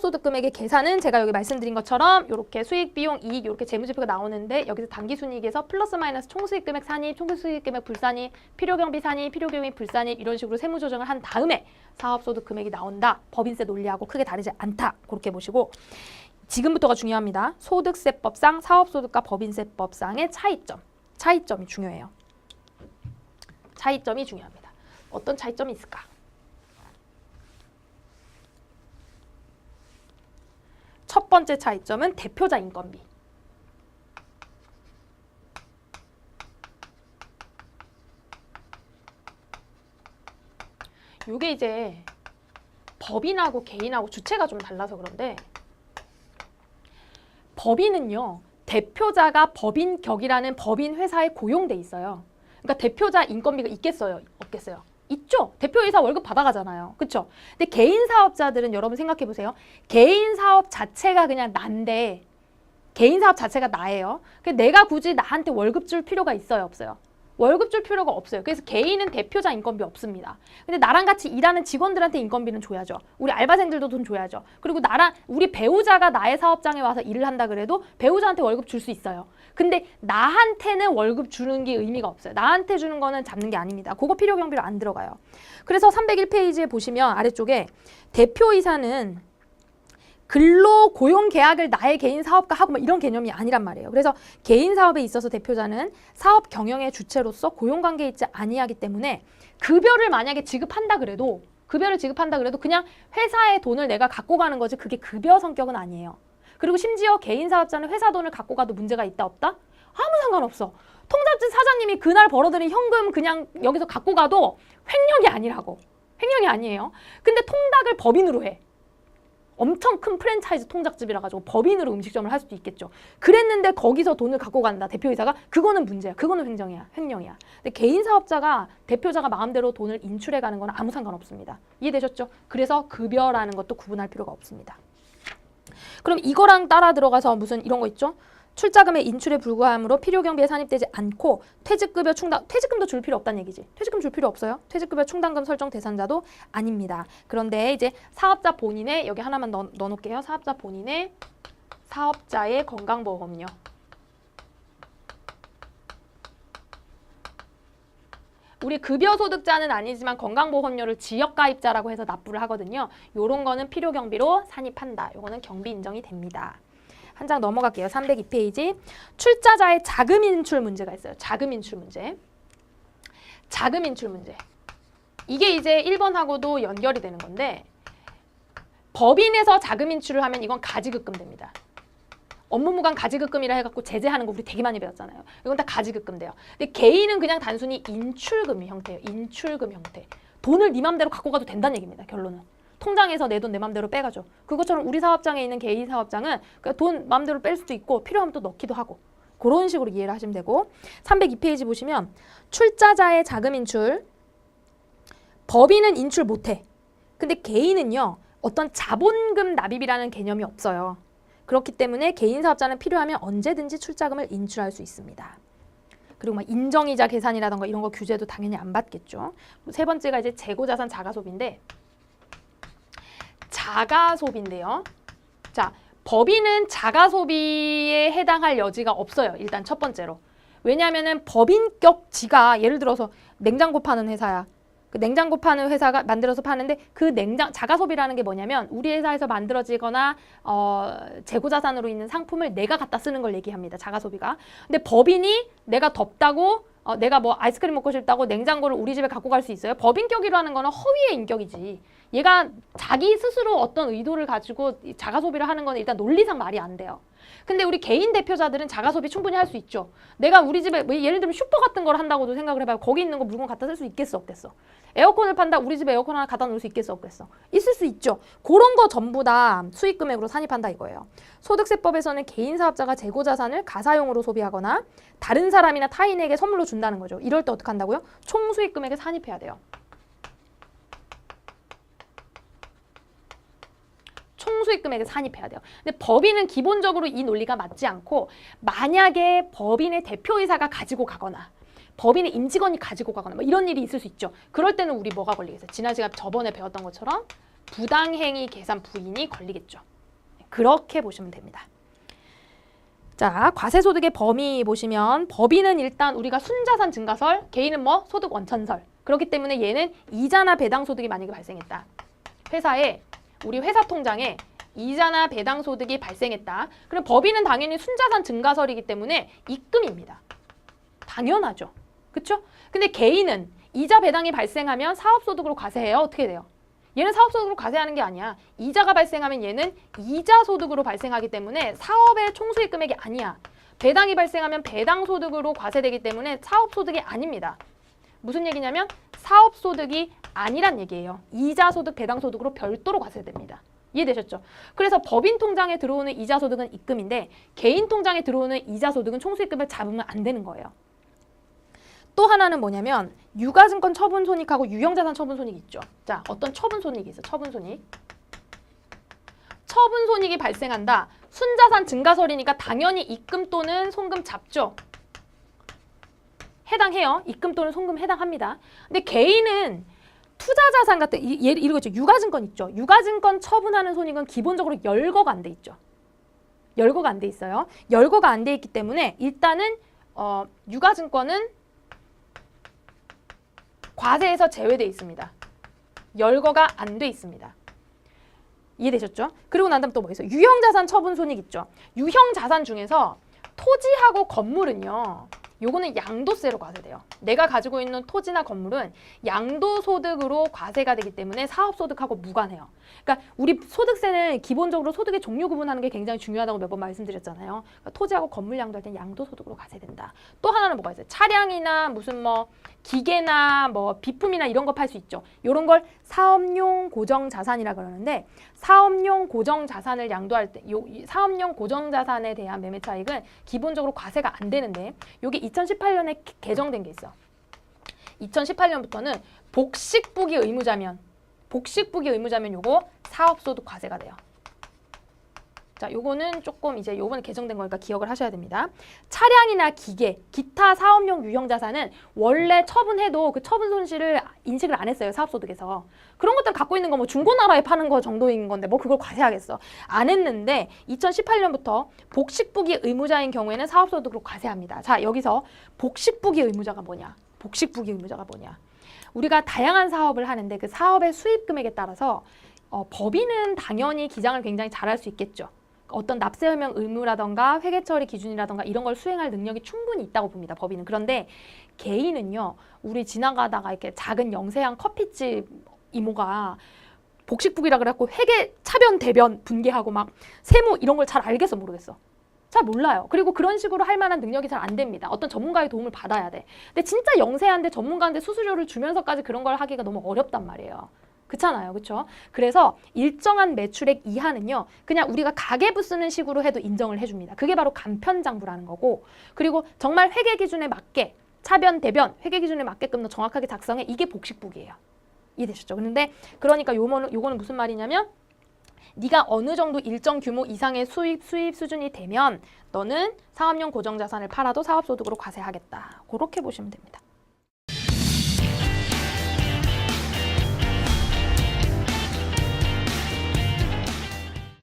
사업소득금액의 계산은 제가 여기 말씀드린 것처럼 이렇게 수익, 비용, 이익 이렇게 재무지표가 나오는데 여기서 당기순이익에서 플러스 마이너스 총수익금액 산입, 총수익금액 불산입, 필요경비 산입, 필요경비 불산입 이런 식으로 세무조정을 한 다음에 사업소득금액이 나온다. 법인세 논리하고 크게 다르지 않다. 그렇게 보시고 지금부터가 중요합니다. 소득세법상 사업소득과 법인세법상의 차이점이 중요해요. 차이점이 중요합니다. 어떤 차이점이 있을까? 첫 번째 차이점은 대표자 인건비. 이게 이제 법인하고 개인하고 주체가 좀 달라서 그런데 법인은요. 대표자가 법인격이라는 법인 회사에 고용돼 있어요. 그러니까 대표자 인건비가 있겠어요? 없겠어요? 있죠. 대표이사 월급 받아가잖아요. 그렇죠? 근데 개인 사업자들은 여러분 생각해 보세요. 개인 사업 자체가 그냥 난데 개인 사업 자체가 나예요. 내가 굳이 나한테 월급 줄 필요가 있어요? 없어요? 월급 줄 필요가 없어요. 그래서 개인은 대표자 인건비 없습니다. 근데 나랑 같이 일하는 직원들한테 인건비는 줘야죠. 우리 알바생들도 돈 줘야죠. 그리고 우리 배우자가 나의 사업장에 와서 일을 한다 그래도 배우자한테 월급 줄 수 있어요. 근데 나한테는 월급 주는 게 의미가 없어요. 나한테 주는 거는 잡는 게 아닙니다. 그거 필요경비로 안 들어가요. 그래서 301페이지에 보시면 아래쪽에 대표이사는 근로 고용 계약을 나의 개인 사업과 하고 이런 개념이 아니란 말이에요. 그래서 개인 사업에 있어서 대표자는 사업 경영의 주체로서 고용 관계에 있지 아니하기 때문에 급여를 만약에 지급한다 그래도 그냥 회사의 돈을 내가 갖고 가는 거지 그게 급여 성격은 아니에요. 그리고 심지어 개인 사업자는 회사 돈을 갖고 가도 문제가 있다 없다? 아무 상관없어. 통장집 사장님이 그날 벌어들인 현금 그냥 여기서 갖고 가도 횡령이 아니라고. 횡령이 아니에요. 근데 통닭을 법인으로 해. 엄청 큰 프랜차이즈 통닭집이라 가지고 법인으로 음식점을 할 수도 있겠죠. 그랬는데 거기서 돈을 갖고 간다. 대표이사가. 그거는 문제야. 그거는 횡령이야. 근데 개인 사업자가 대표자가 마음대로 돈을 인출해 가는 건 아무 상관없습니다. 이해되셨죠? 그래서 급여라는 것도 구분할 필요가 없습니다. 그럼 이거랑 따라 들어가서 무슨 이런 거 있죠? 출자금의 인출에 불과하므로 필요경비에 산입되지 않고 퇴직급여 충당, 퇴직금도 줄 필요 없다는 얘기지. 퇴직금 줄 필요 없어요. 퇴직급여 충당금 설정 대상자도 아닙니다. 그런데 이제 사업자 본인의 여기 하나만 넣어놓을게요. 사업자 본인의 사업자의 건강보험료. 우리 급여소득자는 아니지만 건강보험료를 지역가입자라고 해서 납부를 하거든요. 요런 거는 필요경비로 산입한다. 요거는 경비 인정이 됩니다. 한 장 넘어갈게요. 302페이지. 출자자의 자금 인출 문제가 있어요. 자금 인출 문제. 자금 인출 문제. 이게 이제 1번하고도 연결이 되는 건데 법인에서 자금 인출을 하면 이건 가지급금 됩니다. 업무무관 가지급금이라 해갖고 제재하는 거 우리 되게 많이 배웠잖아요. 이건 다 가지급금 돼요. 근데 개인은 그냥 단순히 인출금 형태예요. 인출금 형태. 돈을 네 맘대로 갖고 가도 된다는 얘기입니다. 결론은. 통장에서 내 돈 내 맘대로 빼가죠. 그것처럼 우리 사업장에 있는 개인 사업장은 돈 맘대로 뺄 수도 있고 필요하면 또 넣기도 하고 그런 식으로 이해를 하시면 되고 302페이지 보시면 출자자의 자금 인출 법인은 인출 못해. 근데 개인은요. 어떤 자본금 납입이라는 개념이 없어요. 그렇기 때문에 개인 사업자는 필요하면 언제든지 출자금을 인출할 수 있습니다. 그리고 막 인정이자 계산이라던가 이런 거 규제도 당연히 안 받겠죠. 세 번째가 이제 재고자산 자가소비인데 자가소비인데요. 자, 법인은 자가소비에 해당할 여지가 없어요. 일단 첫 번째로. 왜냐하면은 법인격 지가 예를 들어서 냉장고 파는 회사야. 그 냉장고 파는 회사가 만들어서 파는데 그 자가소비라는 게 뭐냐면 우리 회사에서 만들어지거나 재고자산으로 있는 상품을 내가 갖다 쓰는 걸 얘기합니다. 자가소비가. 근데 법인이 내가 덥다고 내가 뭐 아이스크림 먹고 싶다고 냉장고를 우리 집에 갖고 갈 수 있어요? 법인격이라는 거는 허위의 인격이지. 얘가 자기 스스로 어떤 의도를 가지고 자가소비를 하는 건 일단 논리상 말이 안 돼요. 근데 우리 개인 대표자들은 자가소비 충분히 할 수 있죠. 내가 우리 집에 뭐 예를 들면 슈퍼 같은 걸 한다고도 생각을 해봐요. 거기 있는 거 물건 갖다 쓸 수 있겠어 없겠어? 에어컨을 판다 우리 집에 에어컨 하나 갖다 놓을 수 있겠어 없겠어? 있을 수 있죠. 그런 거 전부 다 수익금액으로 산입한다 이거예요. 소득세법에서는 개인 사업자가 재고자산을 가사용으로 소비하거나 다른 사람이나 타인에게 선물로 준다는 거죠. 이럴 때 어떻게 한다고요? 총수익금액에 산입해야 돼요. 총수익금액에 산입해야 돼요. 근데 법인은 기본적으로 이 논리가 맞지 않고 만약에 법인의 대표이사가 가지고 가거나 법인의 임직원이 가지고 가거나 뭐 이런 일이 있을 수 있죠. 그럴 때는 우리 뭐가 걸리겠어요? 지난 시간 저번에 배웠던 것처럼 부당행위 계산 부인이 걸리겠죠. 그렇게 보시면 됩니다. 자, 과세소득의 범위 보시면 법인은 일단 우리가 순자산 증가설, 개인은 뭐? 소득 원천설. 그렇기 때문에 얘는 이자나 배당 소득이 만약에 발생했다. 회사에 우리 회사 통장에 이자나 배당 소득이 발생했다. 그럼 법인은 당연히 순자산 증가설이기 때문에 입금입니다. 당연하죠. 그렇죠? 근데 개인은 이자 배당이 발생하면 사업소득으로 과세해요. 어떻게 돼요? 얘는 사업소득으로 과세하는 게 아니야. 이자가 발생하면 얘는 이자소득으로 발생하기 때문에 사업의 총수익금액이 아니야. 배당이 발생하면 배당소득으로 과세되기 때문에 사업소득이 아닙니다. 무슨 얘기냐면 사업소득이 아니란 얘기예요. 이자소득, 배당소득으로 별도로 과세됩니다. 이해되셨죠? 그래서 법인 통장에 들어오는 이자소득은 입금인데 개인 통장에 들어오는 이자소득은 총수익금을 잡으면 안 되는 거예요. 또 하나는 뭐냐면 유가증권 처분손익하고 유형자산 처분손익이 있죠. 자, 어떤 처분손익이 있어. 처분손익. 처분손익이 발생한다. 순자산 증가설이니까 당연히 입금 또는 송금 잡죠. 해당해요. 입금 또는 송금 해당합니다. 근데 개인은 투자자산 같은 이런 거 있죠. 유가증권 있죠. 유가증권 처분하는 손익은 기본적으로 열거가 안 돼 있죠. 열거가 안 돼 있어요. 열거가 안 돼 있기 때문에 일단은 유가증권은 과세에서 제외돼 있습니다. 열거가 안 돼 있습니다. 이해되셨죠? 그리고 난 다음 또 뭐 있어요? 유형자산 처분손익 있죠. 유형자산 중에서 토지하고 건물은요. 요거는 양도세로 과세돼요. 내가 가지고 있는 토지나 건물은 양도소득으로 과세가 되기 때문에 사업소득하고 무관해요. 그러니까 우리 소득세는 기본적으로 소득의 종류 구분하는 게 굉장히 중요하다고 몇 번 말씀드렸잖아요. 그러니까 토지하고 건물 양도할 땐 양도소득으로 과세된다. 또 하나는 뭐가 있어요? 차량이나 무슨 뭐 기계나 뭐 비품이나 이런 거 팔 수 있죠. 이런 걸 사업용 고정자산이라 그러는데 사업용 고정자산을 양도할 때 사업용 고정자산에 대한 매매 차익은 기본적으로 과세가 안 되는데 요게 2018년에 개정된 게 있어. 2018년부터는 복식부기 의무자면 요거 사업소득 과세가 돼요. 자, 요거는 조금 이제 요번에 개정된 거니까 기억을 하셔야 됩니다. 차량이나 기계, 기타 사업용 유형자산은 원래 처분해도 그 처분 손실을 인식을 안 했어요. 사업소득에서. 그런 것들은 갖고 있는 거 뭐 중고나라에 파는 거 정도인 건데 뭐 그걸 과세하겠어. 안 했는데 2018년부터 복식부기 의무자인 경우에는 사업소득으로 과세합니다. 자, 여기서 복식부기 의무자가 뭐냐? 복식부기 의무자가 뭐냐? 우리가 다양한 사업을 하는데 그 사업의 수입 금액에 따라서 법인은 당연히 기장을 굉장히 잘할 수 있겠죠. 어떤 납세 혐의 의무라던가 회계 처리 기준이라던가 이런 걸 수행할 능력이 충분히 있다고 봅니다. 법인은. 그런데 개인은요. 우리 지나가다가 이렇게 작은 영세한 커피집 이모가 복식부기라 그래갖고 회계 차변 대변 분계하고 막 세무 이런 걸 잘 알겠어 모르겠어. 잘 몰라요. 그리고 그런 식으로 할 만한 능력이 잘 안 됩니다. 어떤 전문가의 도움을 받아야 돼. 근데 진짜 영세한데 전문가한테 수수료를 주면서까지 그런 걸 하기가 너무 어렵단 말이에요. 그렇잖아요. 그렇죠? 그래서 일정한 매출액 이하는요. 그냥 우리가 가계부 쓰는 식으로 해도 인정을 해줍니다. 그게 바로 간편장부라는 거고 그리고 정말 회계 기준에 맞게 차변, 대변, 회계 기준에 맞게끔 정확하게 작성해. 이게 복식부기예요. 이해되셨죠? 그런데 그러니까 요거는 무슨 말이냐면 네가 어느 정도 일정 규모 이상의 수입 수준이 되면 너는 사업용 고정자산을 팔아도 사업소득으로 과세하겠다. 그렇게 보시면 됩니다.